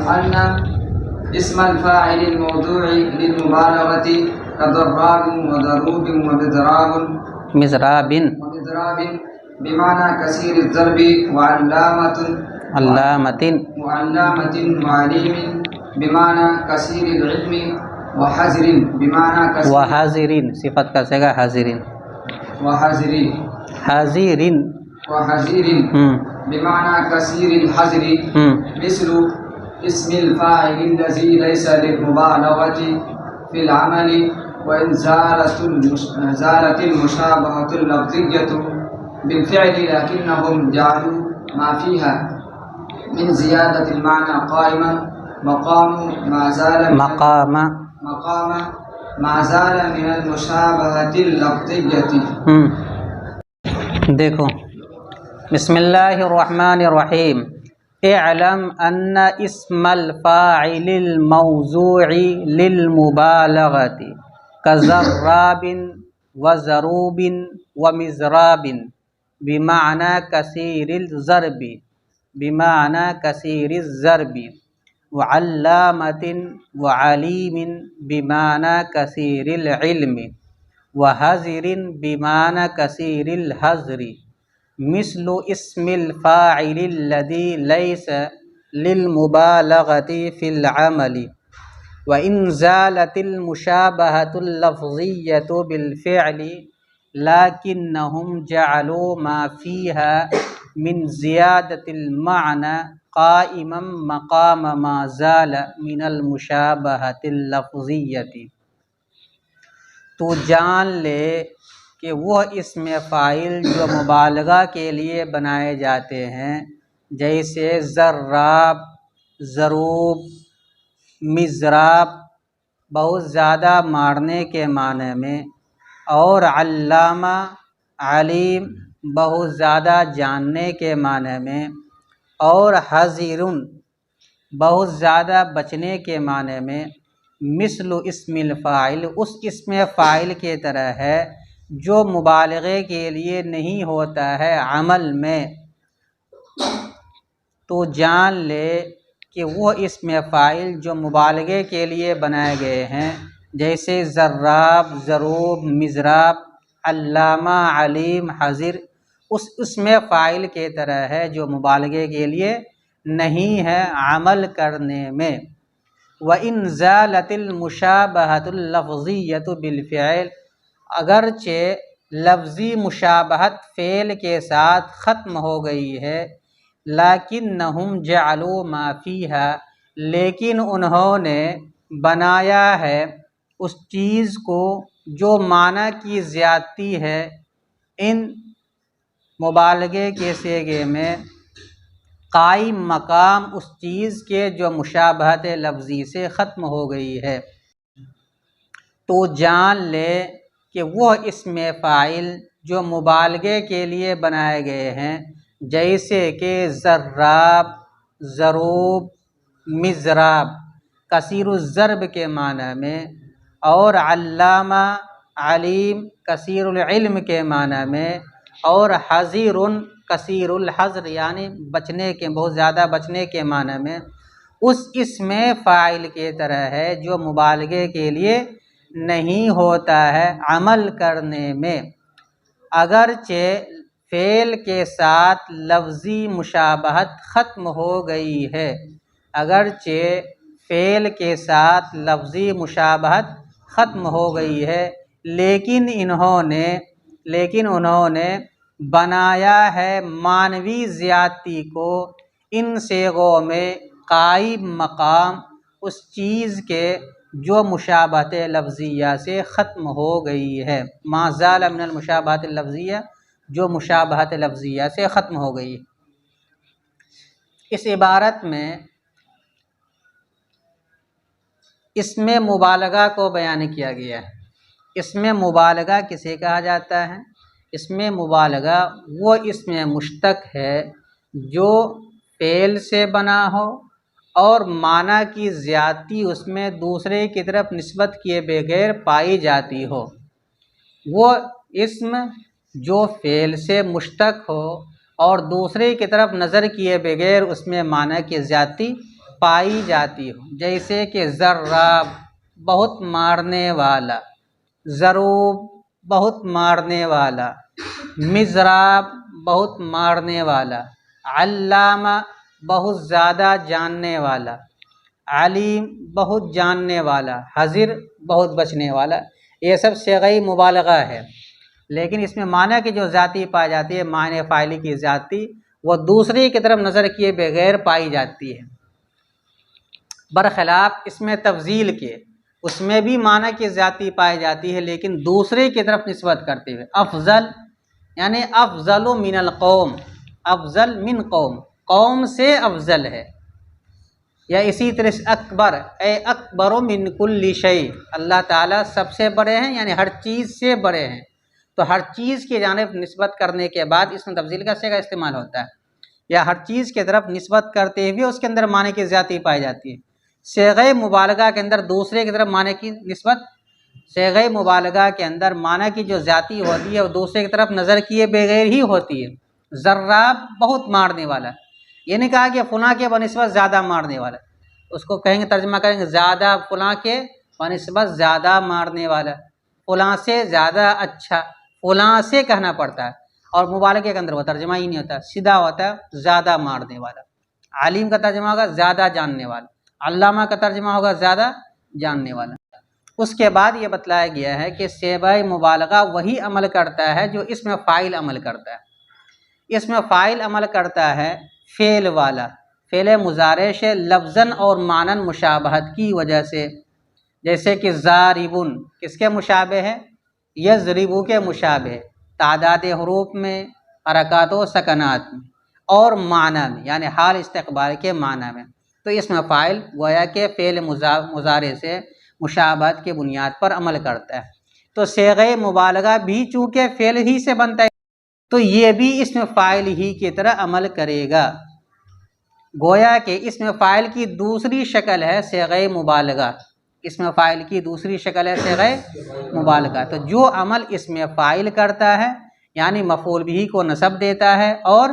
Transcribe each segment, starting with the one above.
أن اسم الفاعل الموضوع للمبالغة كضراب وضروب مزراب بمعنى كثير الضرب وعلامة وعليم بمعنى كثير العلم وحذر بمعنى كثير وحاضرین صفت کا صیغہ حاضرین حاضرین بمعنى كثير الحذر مثل اسم الفاعل الذي ليس للمبالغة في العمل وإن زالت المشابهة اللفظية بالفعل لكنهم جعلوا ما فيها من زيادة المعنى قائما مقام ما زال من المشابهة اللفظية. دیکھو بسم اللہ الرحمن الرحیم. اعلم ان اسم الفاعل الموضوع للمبالغة كضراب وضروب ومزراب بمعنى كثير الضرب وعلامة وعليم بمعنى كثير العلم وحذر بمعنى كثير الحذر مثل اسم الفاعل الذي ليس للمبالغة في العمل وإن زالت المشابهة اللفظية بالفعل لكنهم جعلوا ما فيها من زيادة المعنى قائما مقام ما زال من المشابهة اللفظية. تو جان لے کہ وہ اسم فاعل جو مبالغہ کے لیے بنائے جاتے ہیں جیسے ضراب، ضروب، مضراب بہت زیادہ مارنے کے معنی میں، اور علامہ، علیم بہت زیادہ جاننے کے معنی میں، اور حذرن بہت زیادہ بچنے کے معنی میں، مثل اسم الفاعل اس اسم فاعل کے طرح ہے جو مبالغے کے لیے نہیں ہوتا ہے عمل میں. تو جان لے کہ وہ اسم فاعل جو مبالغے کے لیے بنائے گئے ہیں جیسے ضراب، ضروب، مضراب، علامہ، علیم، حذر اس اسم فاعل کے طرح ہے جو مبالغے کے لیے نہیں ہے عمل کرنے میں. وَإِنْ زَالَتِ الْمُشَابَهَةُ اللَّفْظِيَّةُ بِالْفِعْلِ اگرچہ لفظی مشابہت فعل کے ساتھ ختم ہو گئی ہے، لَكِنَّهُمْ جَعَلُوا مَا فِيهَا لیکن انہوں نے بنایا ہے اس چیز کو جو معنی کی زیادتی ہے ان مبالغے کے صیغے میں، قائم مقام اس چیز کے جو مشابہت لفظی سے ختم ہو گئی ہے. تو جان لے کہ وہ اسم فاعل جو مبالغے کے لیے بنائے گئے ہیں جیسے کہ ضراب، ضروب، مضراب کثیر الضرب کے معنی میں، اور علامہ، علیم کثیر العلم کے معنی میں، اور حذر کثیر الحذر یعنی بچنے کے بہت زیادہ بچنے کے معنی میں اس اسم فاعل کے طرح ہے جو مبالغے کے لیے نہیں ہوتا ہے عمل کرنے میں. اگرچہ فعل کے ساتھ لفظی مشابہت ختم ہو گئی ہے، اگرچہ فعل کے ساتھ لفظی مشابہت ختم ہو گئی ہے لیکن انہوں نے بنایا ہے معنوی زیادتی کو ان صیغوں میں قائم مقام اس چیز کے جو مشابہت لفظیہ سے ختم ہو گئی ہے. ما زال من المشابہت اللفظیہ جو مشابہت لفظیہ سے ختم ہو گئی. اس عبارت میں اسم مبالغہ کو بیان کیا گیا ہے. اسم مبالغہ کسے کہا جاتا ہے؟ اسم مبالغہ وہ اسم مشتق ہے جو فعل سے بنا ہو اور معنی کی زیادتی اس میں دوسرے کی طرف نسبت کیے بغیر پائی جاتی ہو. وہ اسم جو فعل سے مشتق ہو اور دوسرے کی طرف نظر کیے بغیر اس میں معنی کی زیادتی پائی جاتی ہو، جیسے کہ ضراب بہت مارنے والا، ضروب بہت مارنے والا، مضراب بہت مارنے والا، علامہ بہت زیادہ جاننے والا، علیم بہت جاننے والا، حذر بہت بچنے والا، یہ سب صیغہ مبالغہ ہے۔ لیکن اس میں معنی کی جو ذاتی پائی جاتی ہے، معنی فاعلی کی ذاتی، وہ دوسری کی طرف نظر کیے بغیر پائی جاتی ہے، برخلاف اس میں تفضیل کے، اس میں بھی معنی کی ذاتی پائی جاتی ہے لیکن دوسرے کی طرف نسبت کرتے ہوئے۔ افضل یعنی افضل من القوم، افضل من قوم، قوم سے افضل ہے، یا اسی طرح سے اکبر اے اکبر من کل شیء، اللہ تعالیٰ سب سے بڑے ہیں یعنی ہر چیز سے بڑے ہیں، تو ہر چیز کی جانب نسبت کرنے کے بعد اس میں تفضیل کا صیغہ استعمال ہوتا ہے، یا ہر چیز کی طرف نسبت کرتے ہوئے اس کے اندر معنی کی ذاتی پائی جاتی ہے۔ صیغہ مبالغہ کے اندر دوسرے کی طرف معنی کی نسبت، صیغہ مبالغہ کے اندر معنی کی جو ذاتی ہوتی ہے وہ دوسرے کی طرف نظر کیے بغیر ہی ہوتی ہے۔ ضراب بہت مارنے والا، یہ نہیں کہا کہ فلاں کے بنسبت زیادہ مارنے والا، اس کو کہیں گے، ترجمہ کریں گے زیادہ فلاں کے بنسبت زیادہ مارنے والا، فلاں سے زیادہ اچھا، فلاں سے کہنا پڑتا ہے، اور مبالغے کے اندر وہ ترجمہ ہی نہیں ہوتا، سیدھا ہوتا ہے زیادہ مارنے والا۔ عالم کا ترجمہ ہوگا زیادہ جاننے والا، علامہ کا ترجمہ ہوگا زیادہ جاننے والا۔ اس کے بعد یہ بتلایا گیا ہے کہ صیغہ مبالغہ وہی عمل کرتا ہے جو اس میں فاعل عمل کرتا ہے، اس میں فاعل عمل کرتا ہے فعل والا، فعل مضارع سے لفظاً اور معناً مشابہت کی وجہ سے، جیسے کہ ضاربن کس کے مشابہ ہے؟ یضربو کے مشابہ، تعداد حروف میں، حرکات و سکنات میں، اور معنی میں یعنی حال استقبال کے معنی میں، تو اس میں فاعل گویا کہ فعل مضارع سے مشابہت کی بنیاد پر عمل کرتا ہے۔ تو صیغہ مبالغہ بھی چونکہ فعل ہی سے بنتا ہے تو یہ بھی اس میں فاعل ہی کی طرح عمل کرے گا، گویا کہ اس میں فاعل کی دوسری شکل ہے صیغہ مبالغہ، اس میں فاعل کی دوسری شکل ہے صیغہ مبالغہ۔ تو جو عمل اس میں فاعل کرتا ہے یعنی مفعول بھی کو نسب دیتا ہے اور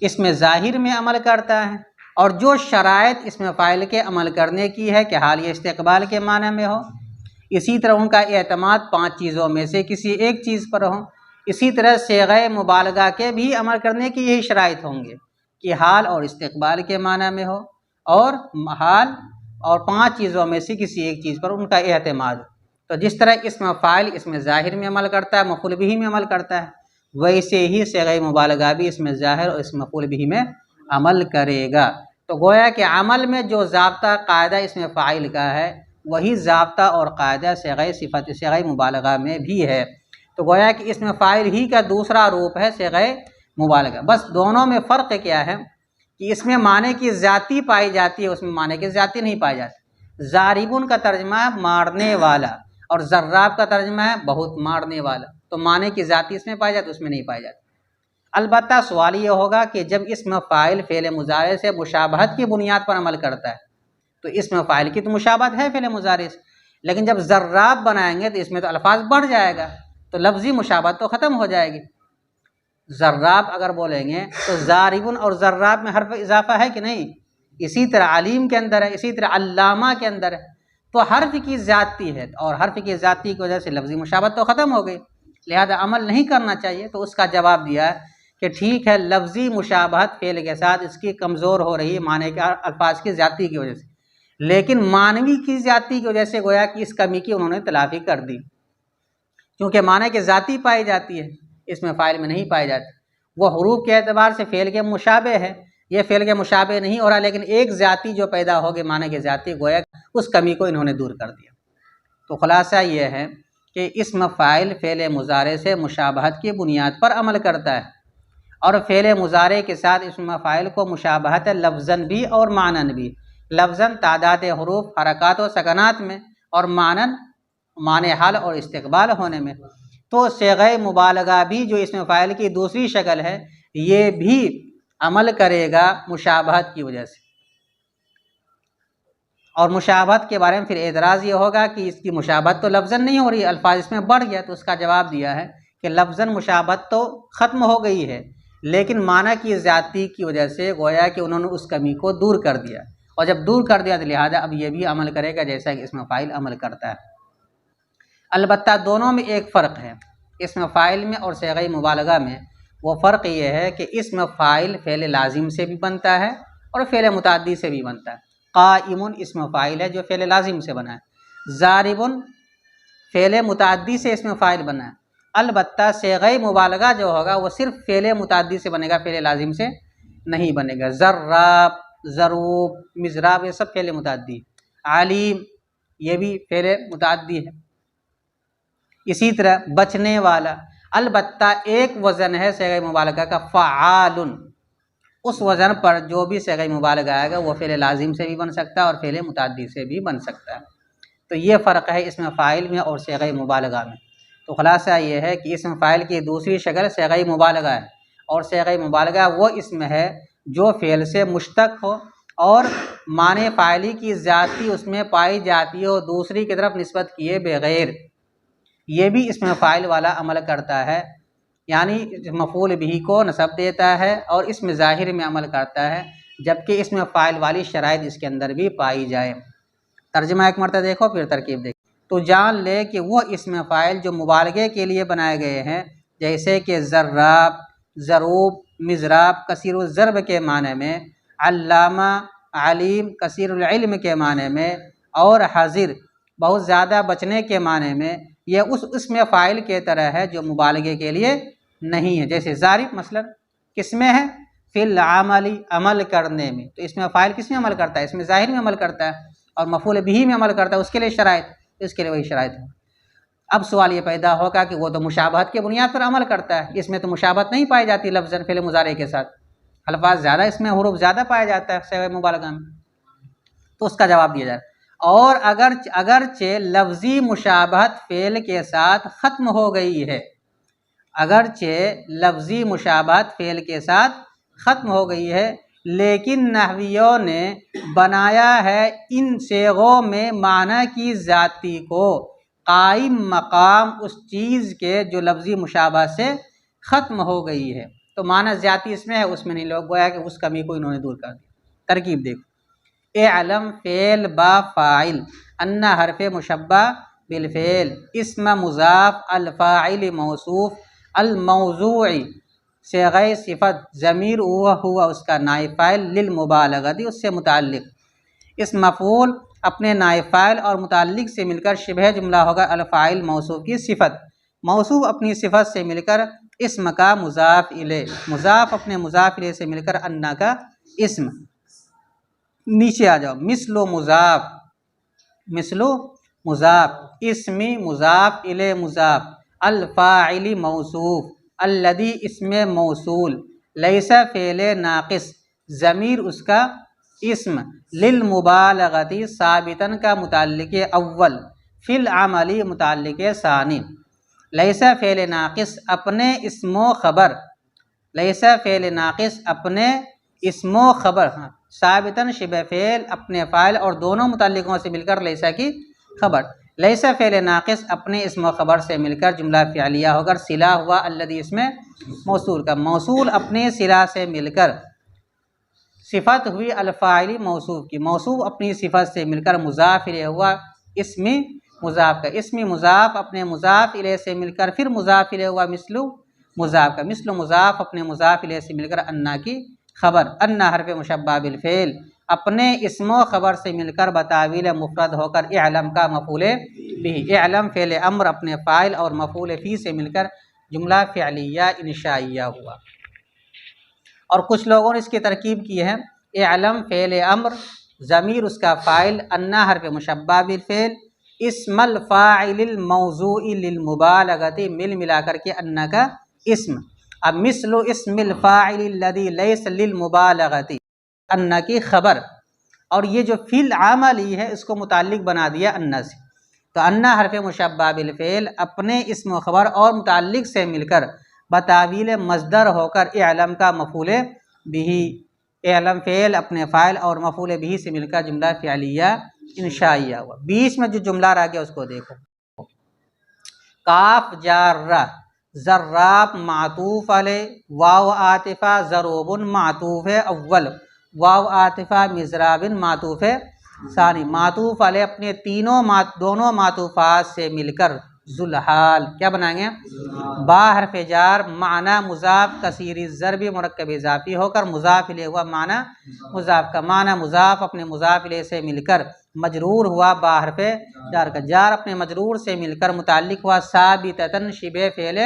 اس میں ظاہر میں عمل کرتا ہے، اور جو شرائط اس میں فاعل کے عمل کرنے کی ہے کہ حال یا استقبال کے معنی میں ہو، اسی طرح ان کا اعتماد 5 چیزوں میں سے کسی ایک چیز پر ہو، اسی طرح صیغہ مبالغہ کے بھی عمل کرنے کی یہی شرائط ہوں گے کہ حال اور استقبال کے معنی میں ہو، اور حال اور 5 چیزوں میں سے کسی ایک چیز پر ان کا اعتماد ہو۔ تو جس طرح اس میں فاعل اس میں ظاہر میں عمل کرتا ہے، مفعول بھی میں عمل کرتا ہے، ویسے ہی صیغہ مبالغہ بھی اس میں ظاہر اور اس مفعول بھی میں عمل کرے گا۔ تو گویا کہ عمل میں جو ضابطہ قاعدہ اس میں فاعل کا ہے وہی ضابطہ اور قاعدہ صیغہ مبالغہ میں بھی ہے۔ تو گویا کہ اس میں فاعل ہی کا دوسرا روپ ہے صیغہ مبالغہ، بس دونوں میں فرق کیا ہے کہ اس میں معنی کی ذاتی پائی جاتی ہے، اس میں معنی کی ذاتی نہیں پائی جاتی۔ ضاربن کا ترجمہ ہے مارنے والا، اور ضراب کا ترجمہ ہے بہت مارنے والا، تو معنی کی ذاتی اس میں پائی جاتی، اس میں نہیں پائی جاتی۔ البتہ سوال یہ ہوگا کہ جب اس میں فاعل فعل مضارع سے مشابہت کی بنیاد پر عمل کرتا ہے تو اس میں فاعل کی تو مشابہت ہے فعل مضارع سے، لیکن جب ضراب بنائیں گے تو اس میں تو الفاظ بڑھ جائے گا، تو لفظی مشابہت تو ختم ہو جائے گی۔ ضراب اگر بولیں گے تو ضاربن اور ضراب میں حرف اضافہ ہے کہ نہیں، اسی طرح علیم کے اندر ہے، اسی طرح علامہ کے اندر ہے، تو حرف کی ذاتی ہے، اور حرف کی ذاتی کی وجہ سے لفظی مشابہت تو ختم ہو گئی، لہذا عمل نہیں کرنا چاہیے۔ تو اس کا جواب دیا ہے کہ ٹھیک ہے، لفظی مشابہت فعل کے ساتھ اس کی کمزور ہو رہی ہے معنی کے الفاظ کی ذاتی کی وجہ سے، لیکن معنوی کی ذاتی کی وجہ سے گویا کہ اس کمی کی انہوں نے تلافی کر دی، کیونکہ معنی کی ذاتی پائی جاتی ہے، اس میں فاعل میں نہیں پائی جاتی۔ وہ حروف کے اعتبار سے فعل کے مشابہ ہے، یہ فعل کے مشابہ نہیں ہو رہا، لیکن ایک ذاتی جو پیدا ہوگی معنی کی ذاتی، گویا اس کمی کو انہوں نے دور کر دیا۔ تو خلاصہ یہ ہے کہ اسم فاعل فعل مضارع سے مشابہت کی بنیاد پر عمل کرتا ہے، اور فعل مضارع کے ساتھ اسم فاعل کو مشابہت ہے لفظاً بھی اور معناً بھی، لفظاً تعداد حروف، حرکات و سکنات میں، اور معناً معنی حال اور استقبال ہونے میں۔ تو صیغہ مبالغہ بھی جو اسم فاعل کی دوسری شکل ہے یہ بھی عمل کرے گا مشابہت کی وجہ سے، اور مشابہت کے بارے میں پھر اعتراض یہ ہوگا کہ اس کی مشابہت تو لفظاً نہیں ہو رہی، الفاظ اس میں بڑھ گیا، تو اس کا جواب دیا ہے کہ لفظاً مشابہت تو ختم ہو گئی ہے، لیکن معنی کی زیادتی کی وجہ سے گویا کہ انہوں نے اس کمی کو دور کر دیا، اور جب دور کر دیا تو لہٰذا اب یہ بھی عمل کرے گا جیسا کہ اسم فاعل عمل کرتا ہے۔ البتہ دونوں میں ایک فرق ہے، اسم فاعل میں اور صیغہ مبالغہ میں۔ وہ فرق یہ ہے کہ اسم فاعل فعل لازم سے بھی بنتا ہے اور فعل متعدی سے بھی بنتا ہے۔ قائم اسم فاعل ہے جو فعل لازم سے بنا ہے، ضارب فعل متعدی سے اسم فاعل بنا ہے۔ البتہ صیغہ مبالغہ جو ہوگا وہ صرف فعل متعدی سے بنے گا، فعل لازم سے نہیں بنے گا۔ ضراب، ضروب، مضراب یہ سب فعل متعدی، علیم یہ بھی فعل متعدی ہے۔ اسی طرح بچنے والا، البتہ ایک وزن ہے صیغہ مبالغہ کا فعال، اس وزن پر جو بھی صیغہ مبالغہ آئے گا وہ فعل لازم سے بھی بن سکتا ہے اور فعل متعدی سے بھی بن سکتا ہے۔ تو یہ فرق ہے اسم فاعل میں اور صیغہ مبالغہ میں۔ تو خلاصہ یہ ہے کہ اسم فاعل کی دوسری شکل صیغہ مبالغہ ہے، اور صیغہ مبالغہ وہ اسم ہے جو فعل سے مشتق ہو اور معنی فاعلی کی زیادتی اس میں پائی جاتی ہو دوسری کی طرف نسبت کیے بغیر، یہ بھی اسم فاعل والا عمل کرتا ہے، یعنی مفعول بہ کو نسب دیتا ہے اور اسم ظاہر میں عمل کرتا ہے، جبکہ اسم فاعل والی شرائط اس کے اندر بھی پائی جائے۔ ترجمہ ایک مرتبہ دیکھو پھر ترکیب دیکھو۔ تو جان لے کہ وہ اسم فاعل جو مبالغے کے لیے بنائے گئے ہیں، جیسے کہ ضراب، ضروب، مضراب کثیر الضرب کے معنی میں، علامہ، علیم کثیر العلم کے معنی میں، اور حذر بہت زیادہ بچنے کے معنی میں، یہ اس اسم فاعل کے طرح ہے جو مبالغے کے لیے نہیں ہے۔ جیسے ضارب مثلا کس میں ہے؟ فی العمل، عمل کرنے میں۔ تو اسم فاعل کس میں عمل کرتا ہے؟ اسم ظاہر میں عمل کرتا ہے، اور مفعول بہ میں عمل کرتا ہے، اس کے لیے شرائط، اس کے لیے وہی شرائط ہے۔ اب سوال یہ پیدا ہوگا کہ وہ تو مشابہت کے بنیاد پر عمل کرتا ہے، اس میں تو مشابہت نہیں پائی جاتی لفظاً فعل مضارع کے ساتھ، الفاظ زیادہ اس میں حروف زیادہ پایا جاتا ہے صیغہ مبالغہ میں۔ تو اس کا جواب دیا جائے، اور اگرچہ لفظی مشابہت فعل کے ساتھ ختم ہو گئی ہے، اگرچہ لفظی مشابہت فعل کے ساتھ ختم ہو گئی ہے، لیکن نحویوں نے بنایا ہے ان صیغوں میں معنی کی ذاتی کو قائم مقام اس چیز کے جو لفظی مشابہ سے ختم ہو گئی ہے۔ تو معنی ذاتی اس میں ہے، اس میں نہیں، لوگ گویا کہ اس کمی کو انہوں نے دور کر دیا۔ ترکیب دیکھو، اعلم فعل با فاعل، ان حرف مشبہ بالفعل، اسم مضاف، الفاعل موصوف، الموضوع صیغہ صفت، ضمیر ہوا اس کا نائب فاعل، للمبالغۃ اس سے متعلق، اس مفعول اپنے نائب فاعل اور متعلق سے مل کر شبہ جملہ ہوگا الفاعل موصوف کی صفت، موصوف اپنی صفت سے مل کر اسم کا مضاف الیہ، مضاف اپنے مضاف الیہ سے مل کر انا کا اسم۔ نیچے آ جاؤ، مثل و مضاف، مثل و مضاف، اسمی مضاف الیہ مضاف، الفاعل موصوف، الذی اسم موصول، لیس فعل ناقص، ضمیر اس کا اسم، للمبالغتی ثابتاً کا متعلق اول، فی العملی متعلق ثانی، لیس فعل ناقص اپنے اسم و خبر، لیس فعل ناقص اپنے اسم و خبر، ثابتاً شبہ فعل اپنے فاعل اور دونوں متعلقوں سے مل کر لیسا کی خبر، لیس فعل ناقص اپنے اسم و خبر سے مل کر جملہ فعلیہ ہو کر صلہ ہوا الذی اس میں موصول کا، موصول اپنے صلہ سے مل کر صفت ہوئی الفاعل موصوف کی، موصوف اپنی صفت سے مل کر مضاف الیہ ہوا اسمی مضاف کا، اسمی مضاف اپنے مضاف الیہ سے مل کر پھر مضاف الیہ ہوا مثل مضاف کا، مثل مضاف اپنے مضاف الیہ سے مل کر انا کی خبر، انا حرف مشبہ بالفعل اپنے اسم و خبر سے مل کر بتاویل مفرد ہو کر اعلم کا مفعول بھی، اعلم فعل امر اپنے فاعل اور مفعول فی سے مل کر جملہ فعلیہ انشائیہ ہوا۔ اور کچھ لوگوں نے اس کی ترکیب کی ہے، اعلم فعل امر، ضمیر اس کا فاعل، انا حرف مشبہ بالفعل، اسم الفاعل الموضوع للمبالغۃ، ملا کر کے انا کا اسم، اب مثل اسم الفاعل الذی لیس للمبالغۃ، انا کی خبر، اور یہ جو فی العملی ہے اس کو متعلق بنا دیا انا سے، تو انا حرف مشبہ بالفعل اپنے اسم و خبر اور متعلق سے مل کر بتاویل مصدر ہو کر اعلم کا مفعول بھی، اعلم فعل اپنے فاعل اور مفعول بھی سے مل کر جملہ فعلیہ انشائیہ ہوا۔ بیچ میں جو جملہ رہ گیا اس کو دیکھو، کاف جارہ، ضراب معطوف علیہ، واو عاطفہ ضروب معطوف اول، واو عاطفہ مضراب معطوف ثانی، معطوف علیہ اپنے دونوں معطوفات سے مل کر ذوالحال کیا بنائیں گے؟ با حرف جار معنی مضاف کثیر الضرب مرکب اضافی ہو کر مضاف الیہ ہوا معنی مضاف کا معنی مضاف اپنے مضاف الیہ سے مل کر مجرور ہوا با حرف جار کا، جار اپنے مجرور سے مل کر متعلق ہوا ثابتتاً شبہ فعل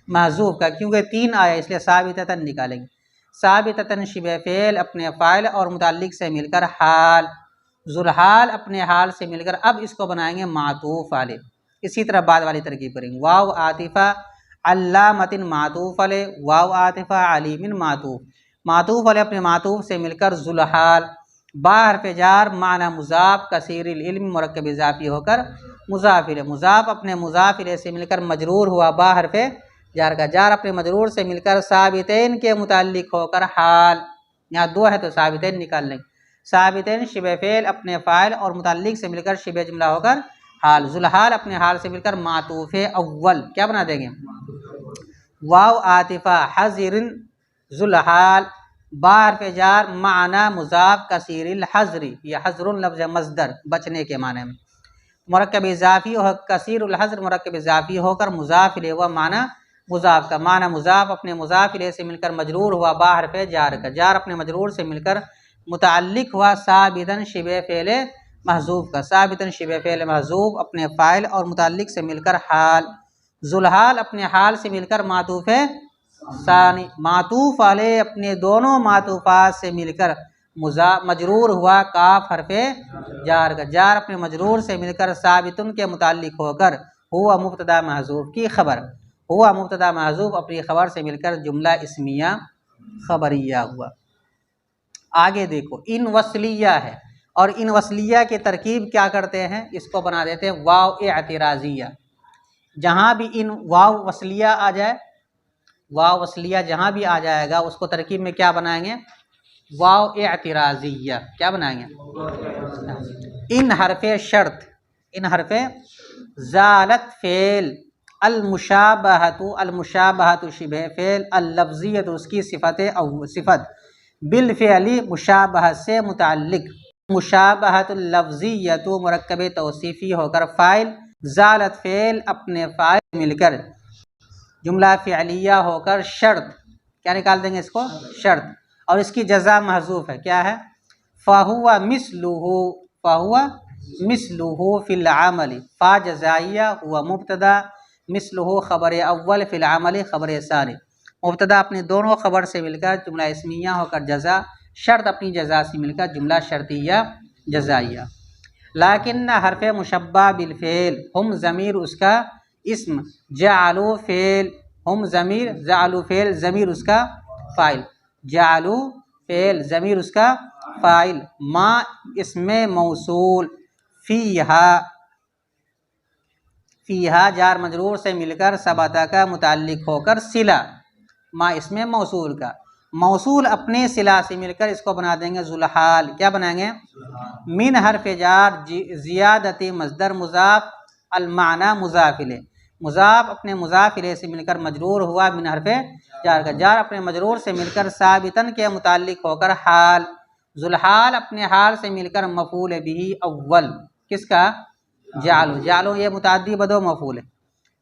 محذوف کا، کیونکہ 3 آیا اس لیے ثابتتاً نکالیں گے، ثابتتاً شبہ فعل اپنے فاعل اور متعلق سے مل کر حال، ذوالحال اپنے حال سے مل کر اب اس کو بنائیں گے معطوف علیہ۔ اسی طرح بعد والی ترکیب کریں گے، واو عاطفہ علامۃ معطوف علیہ، واو عاطفہ علیم معطوف، معطوف علیہ اپنے معطوف سے مل کر ذوالحال، با حرف جار معنی مضاف کثیر العلم مرکب اضافی ہو کر مضاف الیہ، مضاف اپنے مضاف الیہ سے مل کر مجرور ہوا با حرف جار کا، جار اپنے مجرور سے مل کر ثابتین کے متعلق ہو کر حال، یہاں 2 ہے تو ثابتین نکال لیں، ثابتین شبہ فعل اپنے فاعل اور متعلق سے مل کر شبہ جملہ ہو کر حال، ذوالحال اپنے حال سے مل کر معطوف اول کیا بنا دیں گے؟ واو عاطفہ حذر ذوالحال، با حرف جار معنی مضاف کثیر الحذر، یہ حذر لفظ مصدر بچنے کے معنی میں، مرکب اضافی ہو کثیر الحذر مرکب اضافی ہو کر مضاف الیہ ہوا معنی مضاف کا، معنی مضاف اپنے مضاف الیہ سے مل کر مجرور ہوا با حرف جار کا، جار اپنے مجرور سے مل کر متعلق ہوا ثابتاً شبہ فعل محذوف کا، ثابتاً شبہ فعل محذوف اپنے فاعل اور متعلق سے مل کر حال، ذوالحال اپنے حال سے مل کر معطوف ثانی، معطوف علیہ اپنے دونوں معطوفات سے مل کر مجرور ہوا کاف حرف جار کا، جار اپنے مجرور سے مل کر ثابتن کے متعلق ہو کر ہوا مبتدا محذوف کی خبر، ہوا مبتدا محذوف اپنی خبر سے مل کر جملہ اسمیہ خبریہ ہوا۔ آگے دیکھو ان وصلیہ ہے، اور ان وصلیہ کی ترکیب کیا کرتے ہیں؟ اس کو بنا دیتے ہیں واو اعتراضیہ، جہاں بھی ان واو وصلیہ آ جائے، واو وصلیہ جہاں بھی آ جائے گا اس کو ترکیب میں کیا بنائیں گے؟ واو اعتراضیہ کیا بنائیں گے؟ ان حرف شرط، ان حرف زالت فعل، المشابہت، المشابہت شبہ فعل، اللفظیت اس کی صفت بالفعل مشابہت سے متعلق، مشابہت اللفظیت مرکب توصیفی ہو کر فاعل، زالت فعل اپنے فاعل مل کر جملہ فعلیہ ہو کر شرط، کیا نکال دیں گے اس کو؟ شرط، اور اس کی جزا محذوف ہے، کیا ہے؟ فَهُوَ مِثْلُهُ، فَهُوَ مِثْلُهُ فِي الْعَمَلِ، فا جزائیہ ہوا مبتدا، مثلہ خبر اول، فی العمل خبر ثانی، مبتدا اپنے دونوں خبر سے مل کر جملہ اسمیہ ہو کر جزا، شرط اپنی جزا سے مل کر جملہ شرطیہ جزائیہ۔ لیکن حرف مشبہ بالفعل، ہم ضمیر اس کا اسم، جعلوا فعل، ہم ضمیر، جعلوا فعل ضمیر اس کا فاعل، جعلوا فعل ضمیر اس کا فاعل، ما اسم موصول، فیہا، فیہا جار مجرور سے مل کر ثبتہ کا متعلق ہو کر صلہ، ما اسم موصول کا، موصول اپنے صلہ سے مل کر اس کو بنا دیں گے ذوالحال، کیا بنائیں گے؟ من حرف جار زیادتی مصدر مضاف، المعنی مضاف الیہ، مضاف اپنے مضاف الیہ سے مل کر مجرور ہوا من حرف جار کا، جار اپنے مجرور سے مل کر ثابتاً کے متعلق ہو کر حال، ذوالحال اپنے حال سے مل کر مفعول بھی اول، کس کا؟ جعلو، جعلو یہ متعدی بدو مفعول ہے،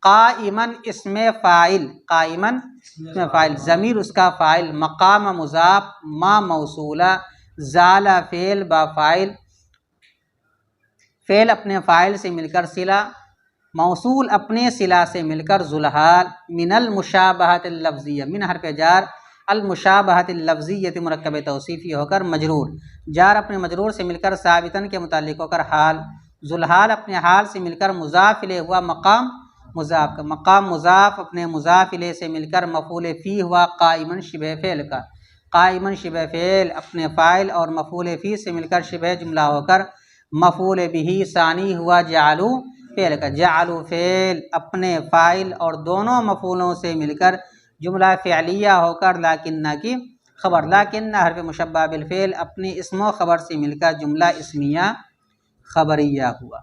قائمن اسم فاعل، قائمن اسم فاعل ضمیر اس کا فاعل، مقام مضاف، ما موصولہ، زال فعل با فاعل، فعل اپنے فاعل سے مل کر صلہ، موصول اپنے صلہ سے مل کر ذوالحال، من المشابہت اللفظیہ، من حرف جار المشابہت اللفظیہ مرکب توصیفی ہو کر مجرور، جار اپنے مجرور سے مل کر ثابتاً کے متعلق ہو کر حال، ذوالحال اپنے حال سے مل کر مضاف الیہ ہوا مقام مضاف کا، مقام مضاف اپنے مضاف الیہ سے مل کر مفعول فی ہوا قائمن شبہ فعل کا، قائمن شبہ فعل اپنے فاعل اور مفعول فی سے مل کر شبہ جملہ ہو کر مفعول بھی ثانی ہوا جعلو فعل کا، جعلو فعل اپنے فاعل اور دونوں مفعولوں سے مل کر جملہ فعلیہ ہو کر لکنہ کی خبر، لکنہ حرف مشبہ بالفعل اپنے اسم و خبر سے مل کر جملہ اسمیہ خبریہ ہوا۔